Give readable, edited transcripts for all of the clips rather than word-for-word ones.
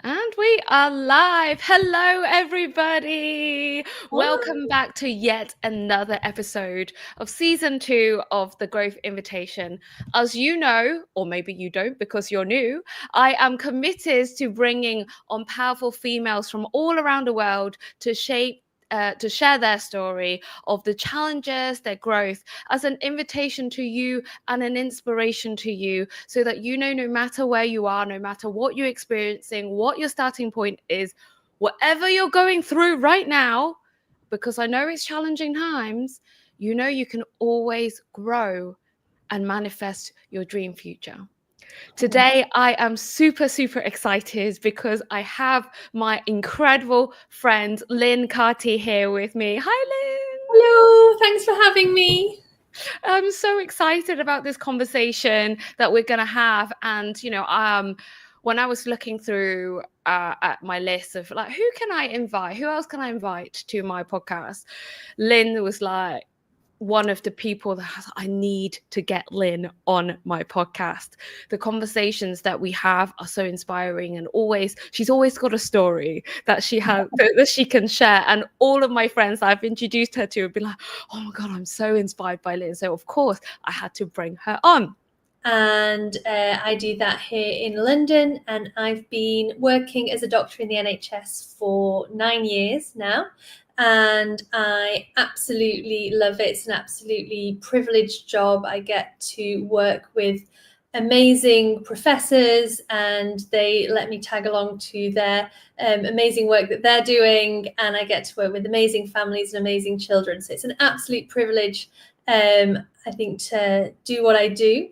And we are live. Hello, everybody. Hi. Welcome back to yet another episode of season 2 of the Growth Invitation. As you know, or maybe you don't because you're new, I am committed to bringing on powerful females from all around the world to share their story of the challenges, their growth, as an invitation to you and an inspiration to you, so that no matter where you are, no matter what you're experiencing, what your starting point is, whatever you're going through right now, because I know it's challenging times, you can always grow and manifest your dream future. Today, I am super, super excited because I have my incredible friend Lynne Carty here with me. Hi, Lynne. Hello, thanks for having me. I'm so excited about this conversation that we're going to have. And, when I was looking through at my list of like, who can I invite? Who else can I invite to my podcast? Lynne was like, one of the people that I need to get Lynne on my podcast. The conversations that we have are so inspiring, and she's always got a story that she has that she can share. And all of my friends that I've introduced her to would be like, "Oh my God, I'm so inspired by Lynne." So of course I had to bring her on. And I do that here in London, and I've been working as a doctor in the NHS for 9 years now. And I absolutely love it. It's an absolutely privileged job. I get to work with amazing professors, and they let me tag along to their amazing work that they're doing. And I get to work with amazing families and amazing children. So it's an absolute privilege, I think, to do what I do.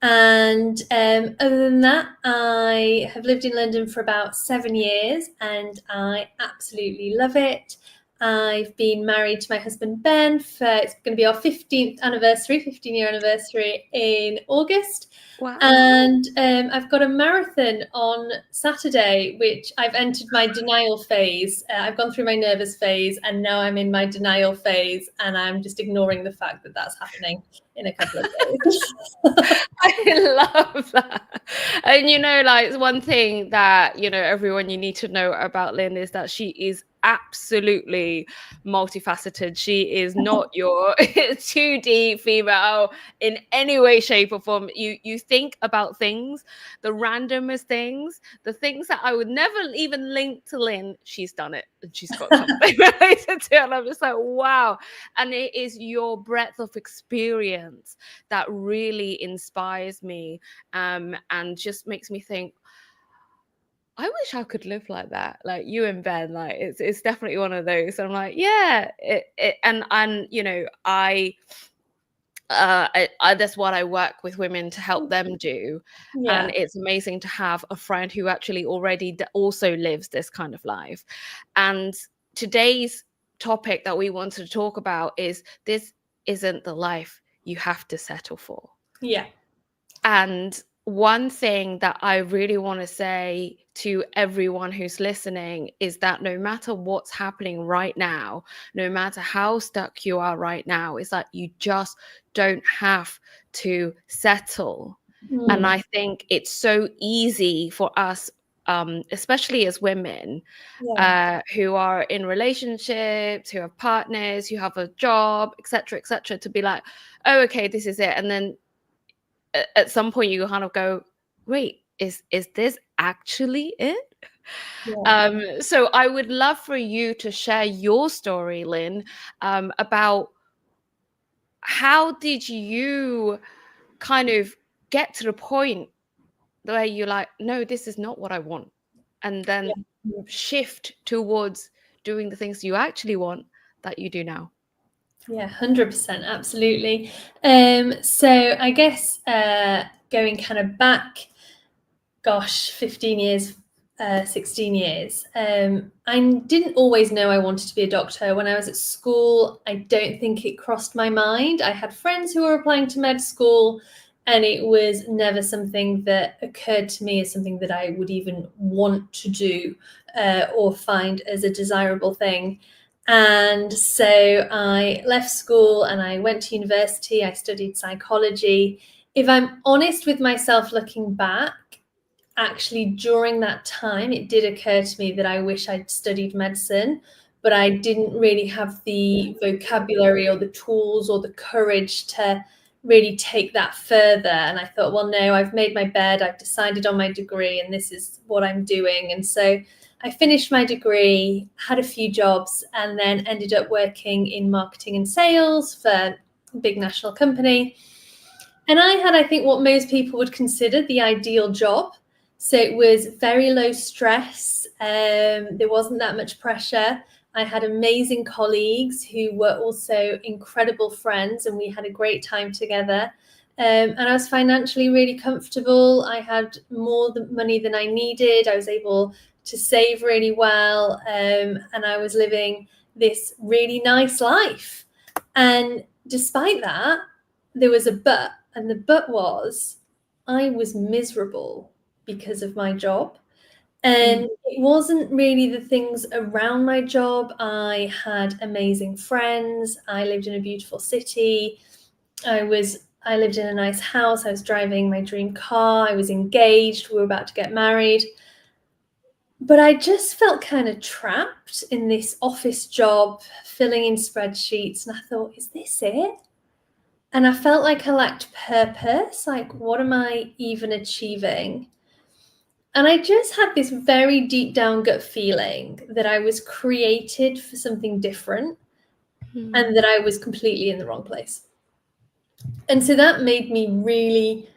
And other than that, I have lived in London for about 7 years, and I absolutely love it. I've been married to my husband, Ben, it's going to be our 15th anniversary, 15-year anniversary in August. Wow. And I've got a marathon on Saturday, which I've entered my denial phase. I've gone through my nervous phase, and now I'm in my denial phase, and I'm just ignoring the fact that that's happening in a couple of days. I love that. And like, one thing that everyone you need to know about Lynne is that she is absolutely multifaceted. She is not your 2D female in any way, shape, or form. You think about things, the randomest things, the things that I would never even link to Lynne. She's done it, and she's got something related to it. And I'm just like, wow. And it is your breadth of experience that really inspires me, and just makes me think, I wish I could live like that, like you and Ben. Like it's definitely one of those. I'm like, yeah, and I that's what I work with women to help them do. Yeah. And it's amazing to have a friend who actually already also lives this kind of life. And today's topic that we wanted to talk about is, this isn't the life you have to settle for. Yeah. And one thing that I really want to say to everyone who's listening is that no matter what's happening right now, no matter how stuck you are right now, is that you just don't have to settle. And I think it's so easy for us, especially as women, who are in relationships, who have partners, who have a job, etc., to be like, oh, okay, this is it. And then at some point you kind of go, wait, is this actually it? Yeah. So I would love for you to share your story, Lynne, about how did you kind of get to the point where you're like, no, this is not what I want, and then shift towards doing the things you actually want that you do now. Yeah, 100%, absolutely. So I guess going kind of back, 15 years, 16 years, I didn't always know I wanted to be a doctor. When I was at school, I don't think it crossed my mind. I had friends who were applying to med school, and it was never something that occurred to me as something that I would even want to do or find as a desirable thing. And so I left school and I went to university. I studied psychology. If I'm honest with myself looking back, actually during that time, it did occur to me that I wish I'd studied medicine, but I didn't really have the vocabulary or the tools or the courage to really take that further. And I thought, well, no, I've made my bed, I've decided on my degree, and this is what I'm doing. And so I finished my degree, had a few jobs, and then ended up working in marketing and sales for a big national company. And I had, I think, what most people would consider the ideal job. So it was very low stress. There wasn't that much pressure. I had amazing colleagues who were also incredible friends, and we had a great time together. And I was financially really comfortable. I had more money than I needed. I was able to save really well. And I was living this really nice life. And despite that, there was a but. And the but was I was miserable because of my job. And it wasn't really the things around my job. I had amazing friends. I lived in a beautiful city. I lived in a nice house. I was driving my dream car. I was engaged. We were about to get married. But I just felt kind of trapped in this office job, filling in spreadsheets. And I thought, is this it? And I felt like I lacked purpose. Like, what am I even achieving? And I just had this very deep down gut feeling that I was created for something different and that I was completely in the wrong place. And so that made me really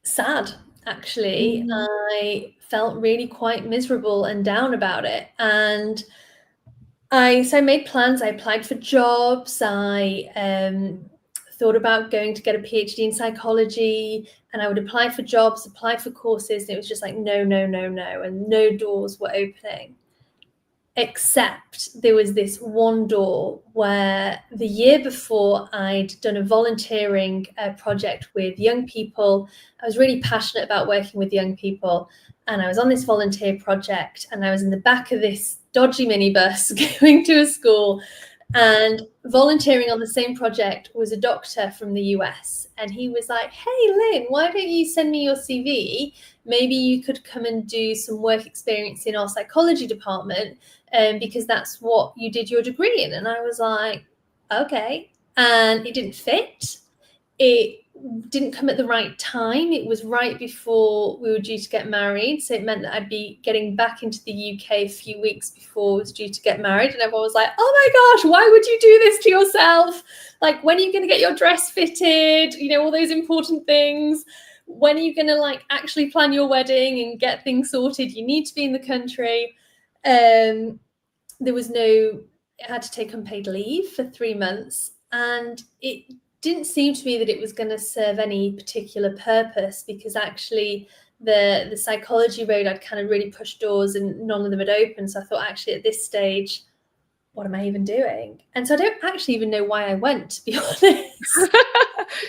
sad, actually. I felt really quite miserable and down about it. And I made plans. I applied for jobs. I thought about going to get a PhD in psychology, and I would apply for jobs, apply for courses, and it was just like, no, no, no, no, and no doors were opening. Except there was this one door where the year before I'd done a volunteering project with young people. I was really passionate about working with young people, and I was on this volunteer project, and I was in the back of this dodgy minibus going to a school, and volunteering on the same project was a doctor from the US. And he was like, hey, Lynn, why don't you send me your CV? Maybe you could come and do some work experience in our psychology department, because that's what you did your degree in. And I was like, okay. And it didn't fit. It didn't come at the right time. It was right before we were due to get married. So it meant that I'd be getting back into the UK a few weeks before I was due to get married. And everyone was like, oh my gosh, why would you do this to yourself? Like, when are you going to get your dress fitted? You know, all those important things. When are you going to like actually plan your wedding and get things sorted? You need to be in the country. There was I had to take unpaid leave for 3 months. And it didn't seem to me that it was going to serve any particular purpose, because actually the psychology road, I'd kind of really pushed doors and none of them had opened. So I thought, actually, at this stage, what am I even doing? And so I don't actually even know why I went, to be honest.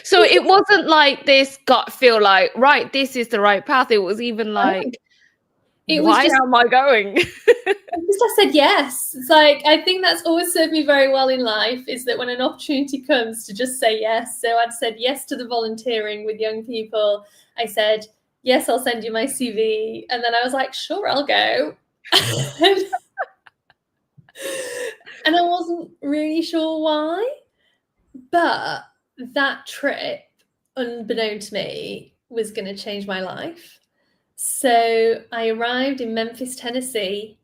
So it wasn't like this gut feel like, right, this is the right path. It was even like, why am I going? I said yes. It's like, I think that's always served me very well in life, is that when an opportunity comes, to just say yes. So I'd said yes to the volunteering with young people. I said, yes, I'll send you my CV. And then I was like, sure, I'll go. And I wasn't really sure why. But that trip, unbeknown to me, was going to change my life. So I arrived in Memphis, Tennessee,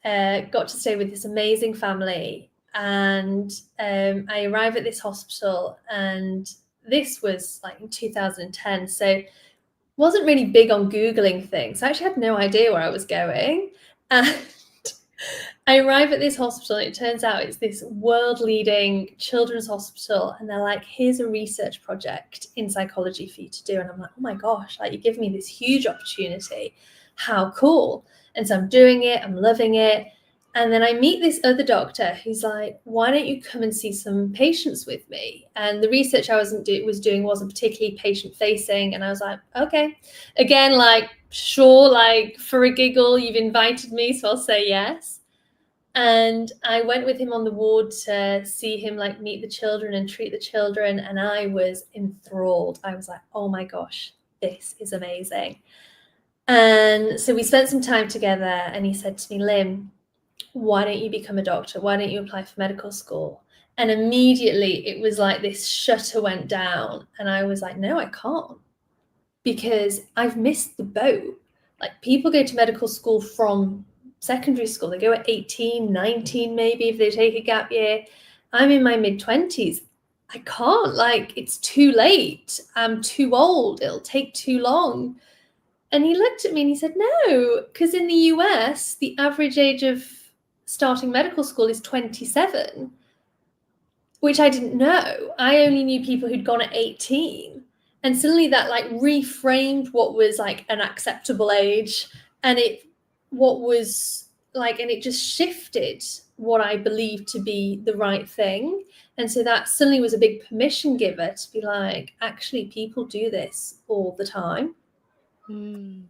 got to stay with this amazing family. And I arrived at this hospital, and this was like in 2010. So wasn't really big on Googling things. I actually had no idea where I was going. And I arrive at this hospital, and it turns out it's this world-leading children's hospital. And they're like, here's a research project in psychology for you to do. And I'm like, oh my gosh, like, you give me this huge opportunity. How cool. And so I'm doing it. I'm loving it. And then I meet this other doctor who's like, why don't you come and see some patients with me? And the research I was doing wasn't particularly patient-facing. And I was like, okay. Again, like, sure, like, for a giggle, you've invited me, so I'll say yes. And I went with him on the ward to see him like meet the children and treat the children. And I was enthralled. I was like, oh my gosh, this is amazing. And so we spent some time together, and he said to me, Lynne, why don't you become a doctor? Why don't you apply for medical school? And immediately it was like this shutter went down, and I was like, no, I can't, because I've missed the boat. Like, people go to medical school from secondary school. They go at 18, 19, maybe, if they take a gap year. I'm in my mid-20s. I can't, like, it's too late. I'm too old. It'll take too long. And he looked at me and he said, no, because in the US, the average age of starting medical school is 27, which I didn't know. I only knew people who'd gone at 18. And suddenly that like reframed what was like an acceptable age, and it just shifted what I believed to be the right thing. And so that suddenly was a big permission giver to be like, actually, people do this all the time. Mm.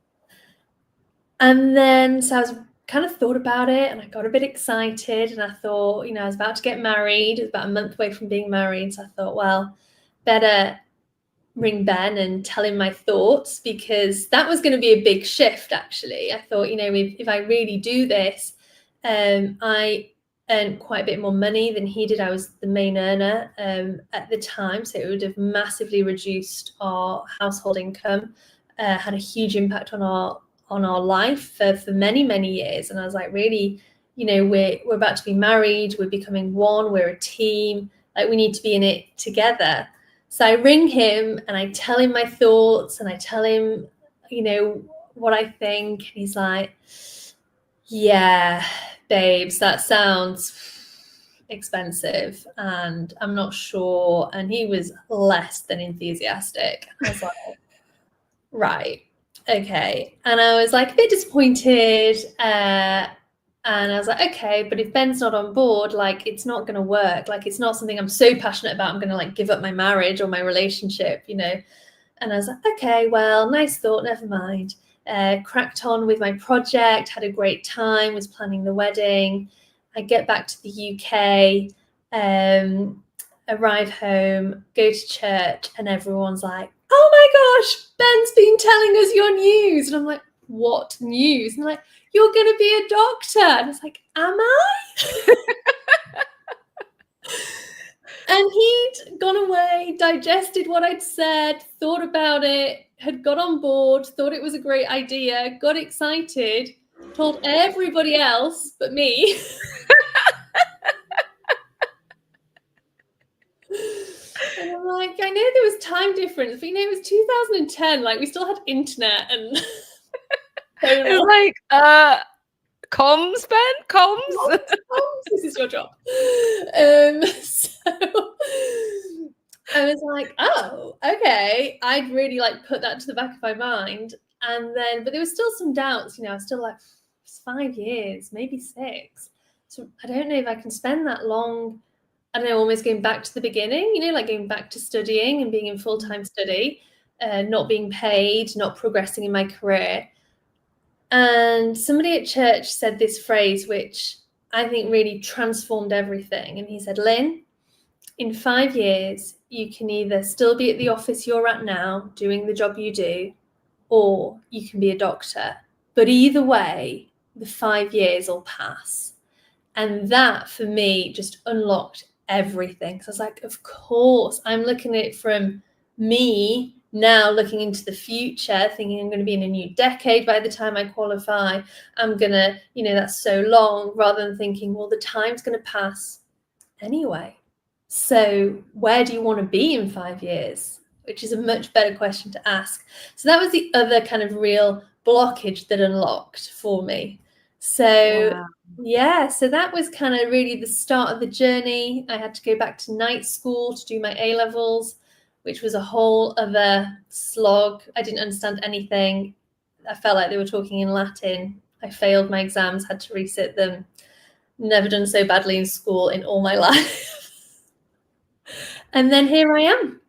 And then so I was kind of thought about it, and I got a bit excited, and I thought, I was about to get married. It was about a month away from being married. So I thought, well, better ring Ben and tell him my thoughts, because that was going to be a big shift, actually. I thought, if I really do this, I earned quite a bit more money than he did. I was the main earner at the time, so it would have massively reduced our household income, had a huge impact on our life for many, many years. And I was like, really, we're about to be married, we're becoming one, we're a team, like we need to be in it together. So I ring him and I tell him my thoughts, and I tell him, what I think. And he's like, yeah, babes, that sounds expensive and I'm not sure. And he was less than enthusiastic. I was like, right, okay. And I was like a bit disappointed. And I was like, okay, but if Ben's not on board, like, it's not going to work. Like, it's not something I'm so passionate about. I'm going to like give up my marriage or my relationship, And I was like, okay, well, nice thought, never mind. Cracked on with my project, had a great time, was planning the wedding. I get back to the UK, arrive home, go to church, and everyone's like, oh my gosh, Ben's been telling us your news. And I'm like, what news? And they're like, you're going to be a doctor. And I was like, am I? And he'd gone away, digested what I'd said, thought about it, had got on board, thought it was a great idea, got excited, told everybody else but me. And I'm like, I know there was time difference, but it was 2010. Like, we still had internet and it was like, comms, Ben, comms. This is your job. So I was like, oh, okay. I'd really like put that to the back of my mind. And then, but there was still some doubts, I was still like, it's 5 years, maybe 6. So I don't know if I can spend that long, I don't know, almost going back to the beginning, like going back to studying and being in full-time study, not being paid, not progressing in my career. And somebody at church said this phrase, which I think really transformed everything. And he said, Lynne, in 5 years, you can either still be at the office you're at now, doing the job you do, or you can be a doctor. But either way, the 5 years will pass. And that, for me, just unlocked everything. So I was like, of course, I'm looking at it from me now, looking into the future, thinking I'm going to be in a new decade by the time I qualify. I'm going to, that's so long, rather than thinking, well, the time's going to pass anyway. So where do you want to be in 5 years? Which is a much better question to ask. So that was the other kind of real blockage that unlocked for me. So Wow. yeah, so that was kind of really the start of the journey. I had to go back to night school to do my A-levels, which was a whole other slog. I didn't understand anything. I felt like they were talking in Latin. I failed my exams, had to resit them. Never done so badly in school in all my life. And then here I am.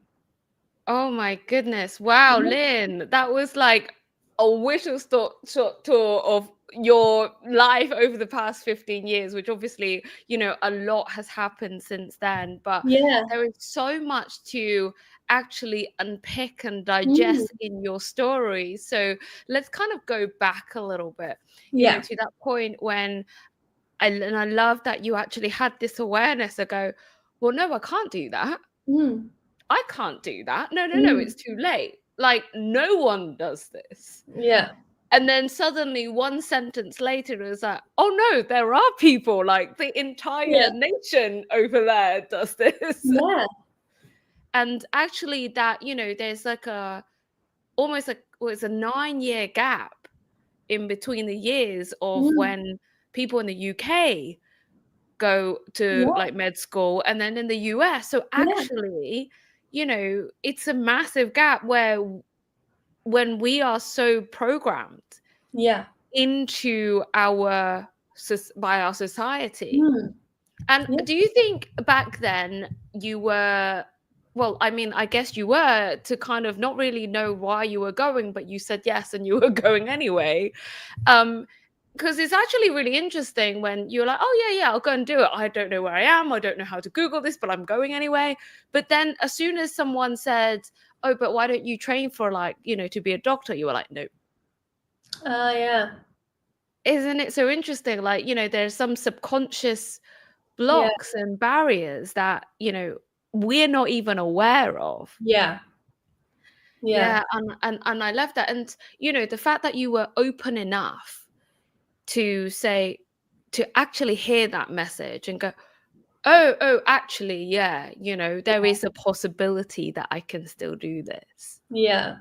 Oh my goodness. Wow, Lynne, that was like a whistle-stop tour of your life over the past 15 years, which obviously, a lot has happened since then. But Yeah. there is so much to actually unpick and Mm. digest in your story. So let's kind of go back a little bit, Yeah. to that point when I love that you actually had this awareness to go, well, no, I can't do that. Mm. I can't do that. No, no, no, Mm. it's too late. Like, no one does this. Yeah. And then suddenly one sentence later it was like, oh no, there are people, like the Yeah. entire nation over there does this. Yeah. And actually that, there's like almost like, well, it's a 9-year gap in between the years of Mm. when people in the UK go to Yeah. like med school and then in the US. So Yeah. actually, it's a massive gap where when we are so programmed Yeah. into by our society. Mm. And Yeah. do you think back then you were, well, I mean, I guess you were, to kind of not really know why you were going, but you said yes and you were going anyway. Because it's actually really interesting when you're like, oh yeah, I'll go and do it. I don't know where I am. I don't know how to Google this, but I'm going anyway. But then as soon as someone said, oh, but why don't you train for like, to be a doctor? You were like, no. Yeah. Isn't it so interesting? Like, there's some subconscious Yeah. blocks and barriers that, we're not even aware of. Yeah. Yeah. Yeah. And I love that. And, the fact that you were open enough to say, to actually hear that message and go, oh, actually, yeah, there is a possibility that I can still do this. Yeah.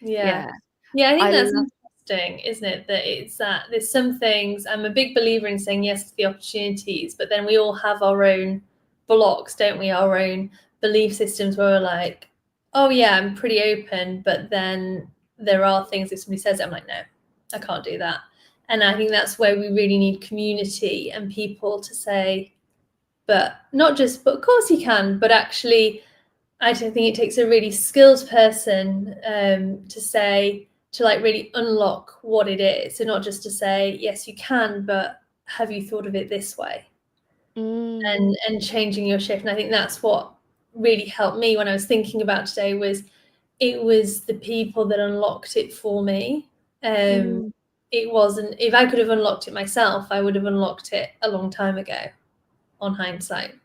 Yeah. Yeah. Yeah. I think I that's love, interesting, isn't it? That it's that there's some things, I'm a big believer in saying yes to the opportunities, but then we all have our own blocks, don't we? Our own belief systems where we're like, oh yeah, I'm pretty open, but then there are things, if somebody says it, I'm like, no, I can't do that. And I think that's where we really need community and people to say, but not just, but of course you can, but actually I don't think it takes a really skilled person to say, to like really unlock what it is. So not just to say, yes, you can, but have you thought of it this way? And changing your shift. And I think that's what really helped me when I was thinking about today was it was the people that unlocked it for me. It wasn't, if I could have unlocked it myself, I would have unlocked it a long time ago on hindsight.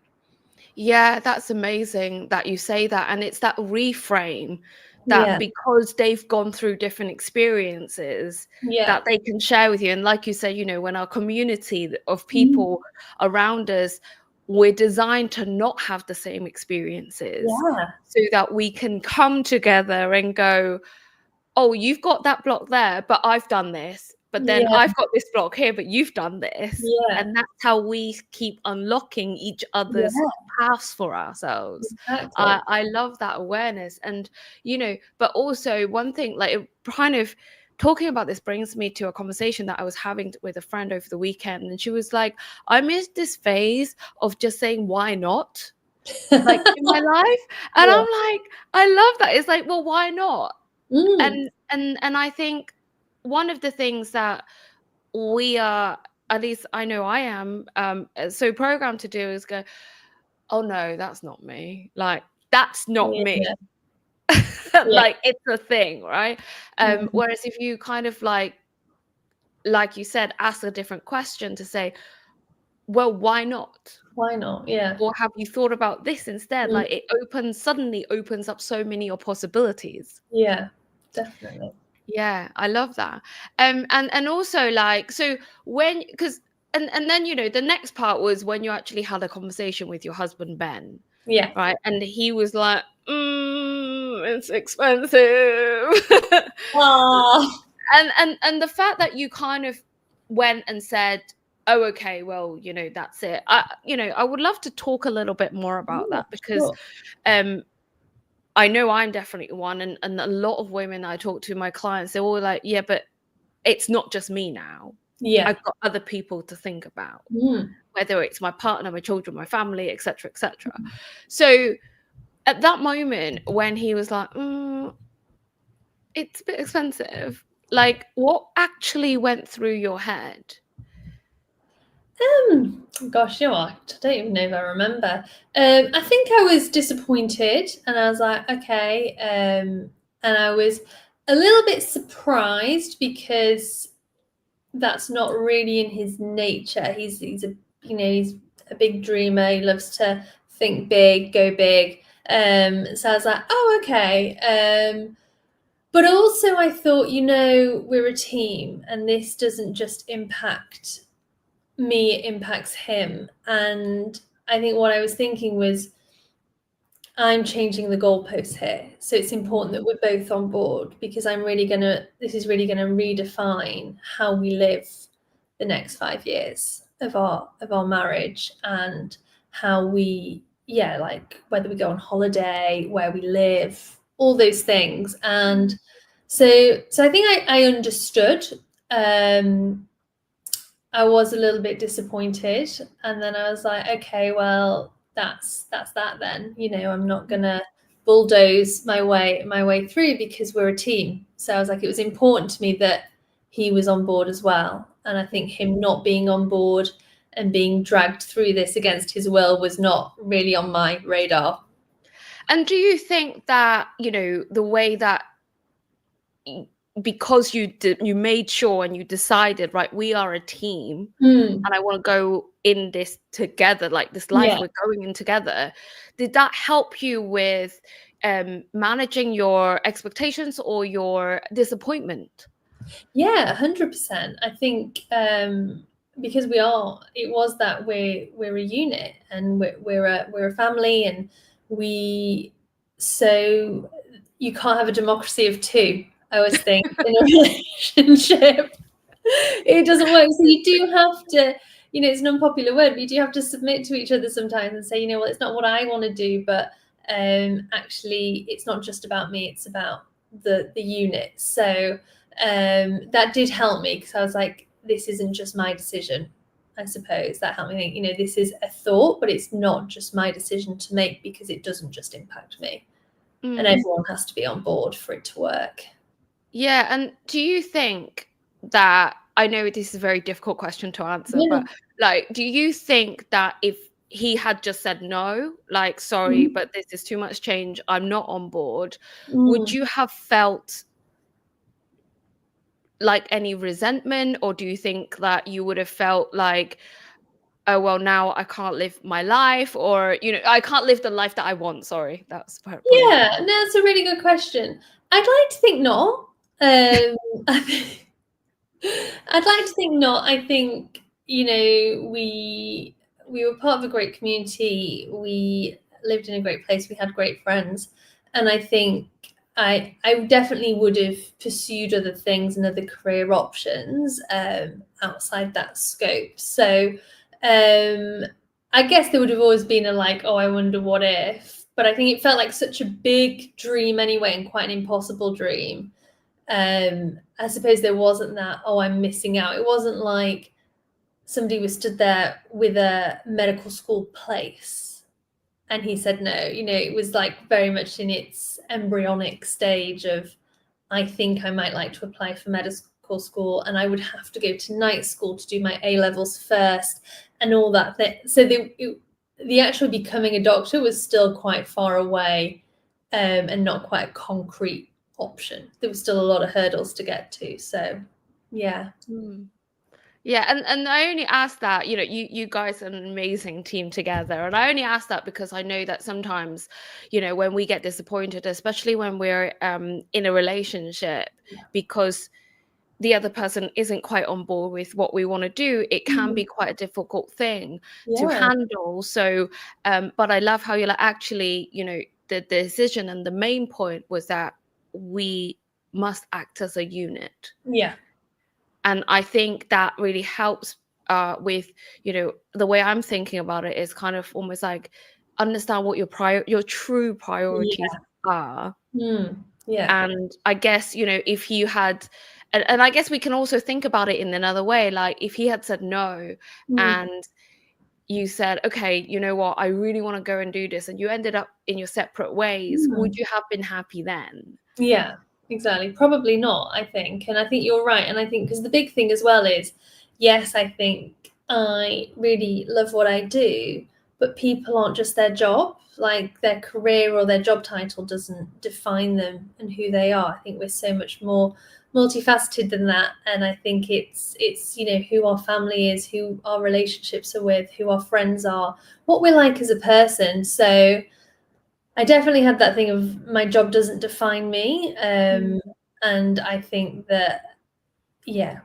Yeah, that's amazing that you say that. And it's that reframe that because they've gone through different experiences that they can share with you. And like you said, when our community of people around us, we're designed to not have the same experiences so that we can come together and go, oh, you've got that block there, but I've done this. But then I've got this block here, but you've done this. And that's how we keep unlocking each other's paths for ourselves. Exactly. I love that awareness. And, but also one thing, like it kind of talking about this brings me to a conversation that I was having with a friend over the weekend. And she was like, I missed this phase of just saying, why not? Like in my life. And I'm like, I love that. It's like, well, why not? And I think one of the things that we are, at least I know I am, so programmed to do is go, oh no, that's not me. Like that's not me. Like it's a thing, right? Whereas if you kind of like you said, ask a different question to say, well, why not? Why not? Yeah. Or have you thought about this instead? Like it suddenly opens up so many possibilities. Yeah, definitely. Yeah, I love that. And also like, so when, because and then the next part was when you actually had a conversation with your husband Ben. Yeah. Right. And he was like, it's expensive. And the fact that you kind of went and said, oh, okay, well, that's it. I would love to talk a little bit more about that because I know I'm definitely one, and a lot of women I talk to, my clients, they're all like, yeah, but it's not just me now. Yeah. I've got other people to think about, whether it's my partner, my children, my family, etc., etc. So at that moment when he was like, it's a bit expensive, like what actually went through your head? Gosh, you know what? I don't even know if I remember. I think I was disappointed, and I was like, okay. And I was a little bit surprised because that's not really in his nature. He's he's a big dreamer. He loves to think big, go big. So I was like, oh, okay. But also I thought, we're a team, and this doesn't just impact me, it impacts him. And I think what I was thinking was, I'm changing the goalposts here. So it's important that we're both on board, because this is really gonna redefine how we live the next 5 years of our marriage, and how we, like whether we go on holiday, where we live, all those things. And so I think I understood. I was a little bit disappointed, and then I was like, okay, well, that's that then. I'm not gonna bulldoze my way through, because we're a team. So I was like, it was important to me that he was on board as well. And I think him not being on board and being dragged through this against his will was not really on my radar. And do you think that, the way that, because you made sure and you decided, right, we are a team, and I want to go in this together, like this life Yeah. we're going in together, did that help you with managing your expectations or your disappointment? Yeah, 100%. I think because it was that we're a unit, and we're a family, and so you can't have a democracy of two. I always think in a relationship, it doesn't work. So you do have to, it's an unpopular word, but you do have to submit to each other sometimes and say, well, it's not what I want to do, but actually, it's not just about me; it's about the unit. So that did help me, because I was like, this isn't just my decision. I suppose that helped me think, this is a thought, but it's not just my decision to make, because it doesn't just impact me. And everyone has to be on board for it to work. Yeah. And do you think that, I know this is a very difficult question to answer, but like, do you think that if he had just said no, like, sorry, but this is too much change, I'm not on board, would you have felt like any resentment? Or do you think that you would have felt like, oh, well, now I can't live my life, or, I can't live the life that I want? Sorry, that's probably. Yeah, no, that's a really good question. I'd like to think not. I'd like to think not. I think, we were part of a great community. We lived in a great place. We had great friends. And I think I definitely would have pursued other things and other career options outside that scope. So I guess there would have always been a like, oh, I wonder what if. But I think it felt like such a big dream anyway, and quite an impossible dream. I suppose there wasn't that, oh, I'm missing out. It wasn't like somebody was stood there with a medical school place and he said no. It was like very much in its embryonic stage of, I think I might like to apply for medical school, and I would have to go to night school to do my A-levels first and all that thing. So the actual becoming a doctor was still quite far away, and not quite a concrete option. There was still a lot of hurdles to get to. So yeah. Yeah, and I only asked that, you guys are an amazing team together. And I only asked that because I know that sometimes, when we get disappointed, especially when we're in a relationship, because the other person isn't quite on board with what we want to do, it can be quite a difficult thing to handle. So, but I love how you're like, actually, the decision and the main point was that we must act as a unit. Yeah. And I think that really helps with, the way I'm thinking about it is kind of almost like understand what your true priorities are. Yeah. And I guess, if you had, and I guess we can also think about it in another way. Like if he had said no and you said, okay, you know what, I really want to go and do this, and you ended up in your separate ways, would you have been happy then? Yeah, exactly. Probably not, I think. And I think you're right. And I think, because the big thing as well is, yes, I think I really love what I do, but people aren't just their job. Like their career or their job title doesn't define them and who they are. I think we're so much more multifaceted than that. And I think it's who our family is, who our relationships are with, who our friends are, what we're like as a person. So I definitely had that thing of my job doesn't define me. And I think that, yeah,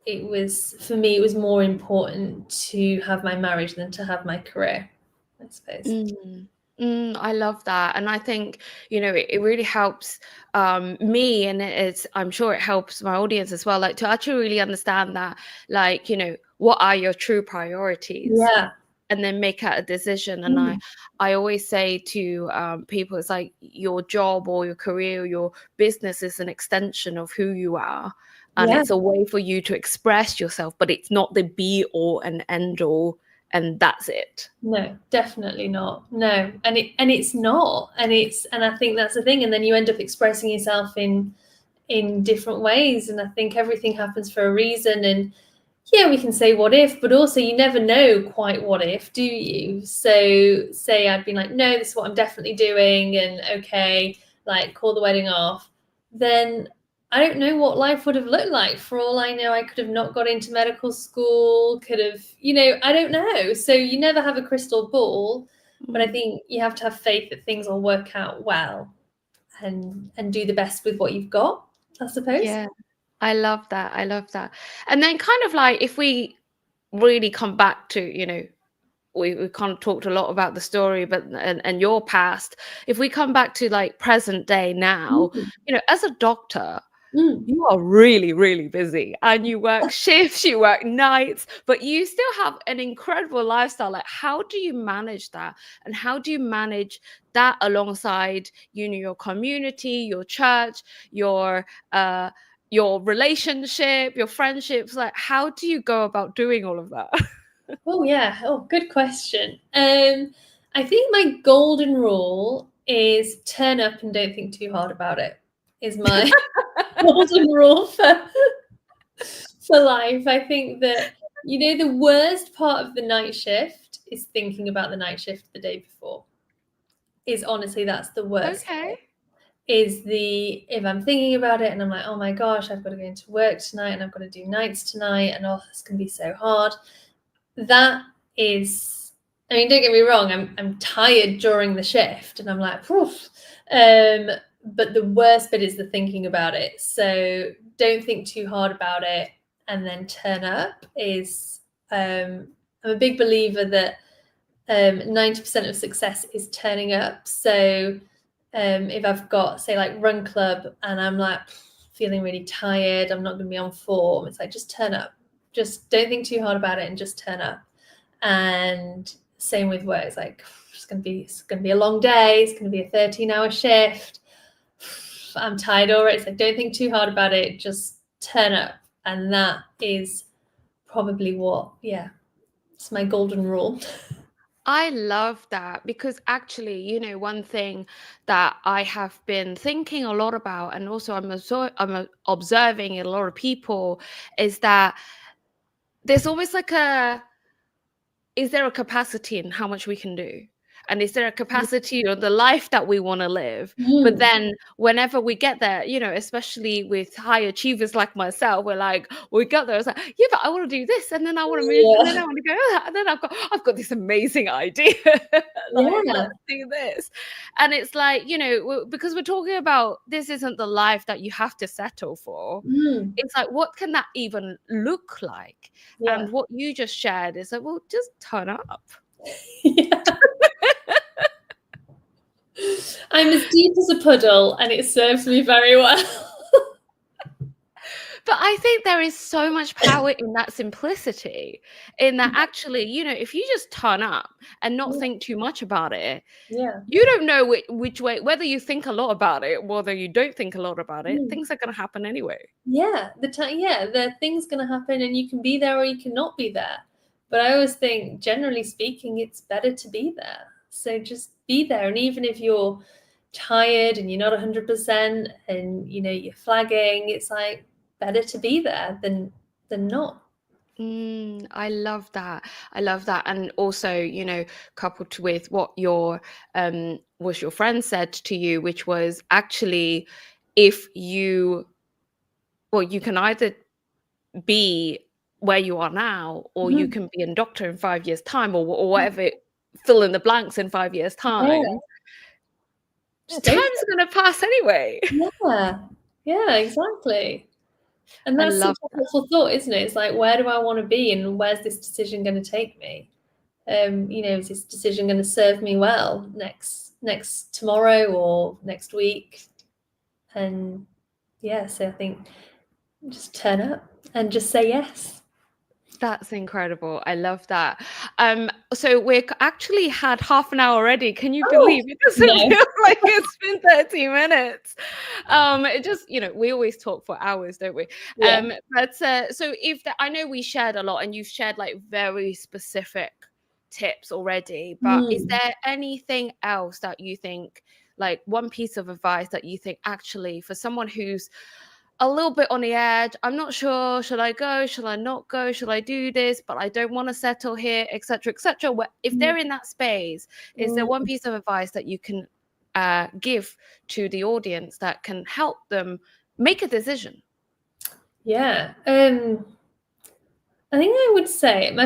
for me, it was more important to have my marriage than to have my career, I suppose. I love that. And I think, it really helps me, and I'm sure it helps my audience as well, like to actually really understand that, like, what are your true priorities? Yeah. And then make out a decision. And Mm. I always say to people, it's like your job or your career or your business is an extension of who you are. And Yeah. it's a way for you to express yourself, but it's not the be all and end all. And that's it. No, definitely not. No. And it's not. And I think that's the thing. And then you end up expressing yourself in different ways. And I think everything happens for a reason. And yeah, we can say what if, but also you never know quite what if, do you? So say I'd been like, no, this is what I'm definitely doing, and okay, like call the wedding off, then I don't know what life would have looked like. For all I know, I could have not got into medical school, could have, I don't know. So you never have a crystal ball, but I think you have to have faith that things will work out well and do the best with what you've got, I suppose. Yeah, I love that. I love that. And then kind of like if we really come back to, we kind of talked a lot about the story, but and your past. If we come back to like present day now, Mm. as a doctor, Mm. you are really, really busy and you work shifts, you work nights, but you still have an incredible lifestyle. Like, how do you manage that? And how do you manage that alongside, your community, your church, your relationship, your friendships? Like, how do you go about doing all of that? Oh yeah. Oh, good question. I think my golden rule is turn up and don't think too hard about it. Is my golden rule for life. I think that the worst part of the night shift is thinking about the night shift the day before. Is honestly that's the worst Okay. part. Is if I'm thinking about it and I'm like, oh my gosh, I've got to go into work tonight and I've got to do nights tonight and oh, it's gonna be so hard. That is, I mean, don't get me wrong, I'm tired during the shift and I'm like, poof. But the worst bit is the thinking about it. So don't think too hard about it and then turn up is, I'm a big believer that 90% of success is turning up. So if I've got, say, like run club and I'm like feeling really tired, I'm not going to be on form, it's like, just turn up. Just don't think too hard about it and just turn up. And same with work. It's like, it's going to be a long day. It's going to be a 13-hour shift. I'm tired already. It's like, don't think too hard about it. Just turn up. And that is probably it's my golden rule. I love that because actually, one thing that I have been thinking a lot about, and also I'm observing in a lot of people, is that there's always like is there a capacity in how much we can do? And is there a capacity or the life that we want to live? But Mm. then whenever we get there, especially with high achievers like myself, we got there, it's like, yeah, but I want to do this, and then I want to move, and then I Yeah. want to go that, and then I've got this amazing idea. Like, Yeah. let's do this. And it's like, because we're talking about this isn't the life that you have to settle for. Mm. It's like, what can that even look like? Yeah. And what you just shared is like, well, just turn up. Yeah. I'm as deep as a puddle and it serves me very well. But I think there is so much power in that simplicity, in that actually, if you just turn up and not think too much about it, Yeah. you don't know which way, whether you think a lot about it, whether you don't think a lot about it, Mm. things are going to happen anyway. Yeah. The thing's going to happen and you can be there or you cannot be there. But I always think, generally speaking, it's better to be there. So just be there. And even if you're tired and you're not 100% and you're flagging, it's like better to be there than not. I love that. I love that. And also, coupled with what your friend said to you, which was actually, if you you can either be where you are now, or you Mhm. can be a doctor in 5 years' time, or whatever, fill in the blanks in 5 years' Yeah, time. just go for Time's gonna pass anyway. it. Yeah, yeah, exactly. And I that's such love a that. helpful thought, isn't it? It's like, where do I want to be, and where's this decision going to take me? Is this decision going to serve me well next tomorrow or next week? And yeah, so I think just turn up and just say yes. That's incredible. I love that. So we're actually had half an hour already. Can you Oh believe it doesn't no, feel like it's been 30 minutes? It just, we always talk for hours, don't we? yeah. But so I know we shared a lot, and you've shared like very specific tips already, but is Hmm. there anything else that you think, like one piece of advice that you think actually for someone who's a little bit on the edge, I'm not sure, should I go, should I not go, should I do this, but I don't want to settle here, etc., etc. If they're in that space, is there one Mm. piece of advice that you can give to the audience that can help them make a decision? Yeah. I think I would say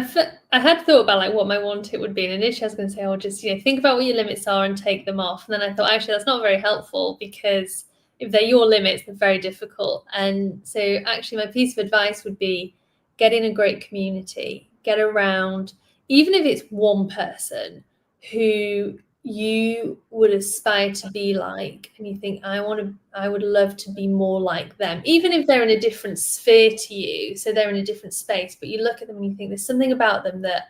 I had thought about like what my one tip would be, and initially I was going to say, "Oh, just think about what your limits are and take them off." And then I thought, actually, that's not very helpful, because if they're your limits, they're very difficult. And so, actually, my piece of advice would be get in a great community, get around, even if it's one person who you would aspire to be like, and you think, I would love to be more like them, even if they're in a different sphere to you, so they're in a different space, but you look at them and you think there's something about them that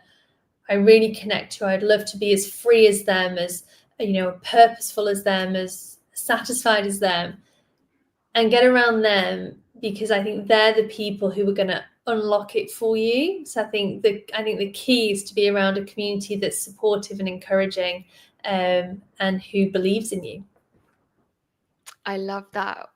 I really connect to. I'd love to be as free as them, as purposeful as them, as satisfied as them, and get around them, because I think they're the people who are going to unlock it for you. So I think the key is to be around a community that's supportive and encouraging, and who believes in you. I love that.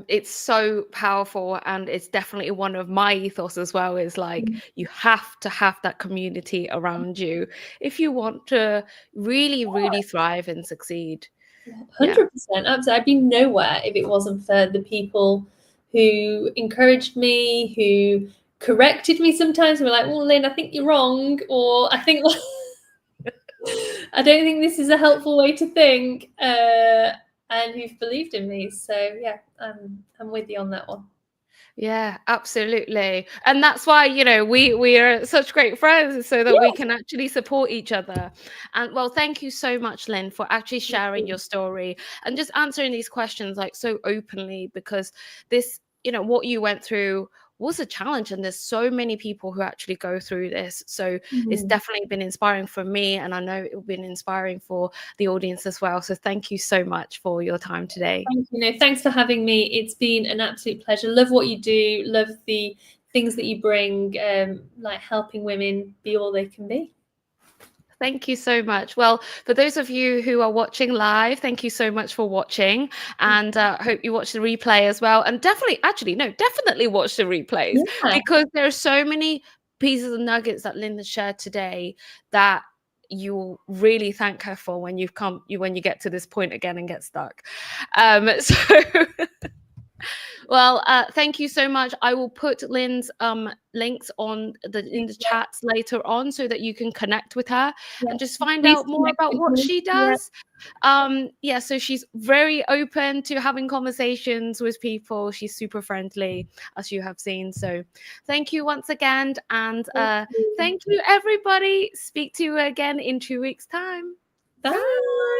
It's so powerful, and it's definitely one of my ethos as well, is like you have to have that community around you if you want to really, really thrive and succeed. Yeah. 100%. Absolutely. I'd be nowhere if it wasn't for the people who encouraged me, who corrected me sometimes, and were like, "Well, Lynn, I think you're wrong," or "I think I don't think this is a helpful way to think," and who've believed in me. So yeah, I'm with you on that one. Yeah, absolutely. And that's why, we are such great friends, so that we Yeah. can actually support each other. And well, thank you so much, Lynn, for actually sharing your story and just answering these questions like so openly, because this, what you went through was a challenge, and there's so many people who actually go through this. So it's Mhm. definitely been inspiring for me, and I know it will be inspiring for the audience as well. So thank you so much for your time today. Thank you. No, thanks for having me. It's been an absolute pleasure. Love what you do. Love the things that you bring, like helping women be all they can be. Thank you so much. Well, for those of you who are watching live, thank you so much for watching, and hope you watch the replay as well. And definitely, actually, no, definitely watch the replays, Yeah. because there are so many pieces of nuggets that Linda shared today that you'll really thank her for when when you get to this point again and get stuck. So well, thank you so much. I will put Lynn's links in the Yeah. chats later on, so that you can connect with her Yeah. and just find Please out more connect about with what me. she Yeah. does. Yeah, so she's very open to having conversations with people. She's super friendly, as you have seen. So thank you once again, and Thank you. thank you, everybody. Speak to you again in 2 weeks' time. Bye. Bye.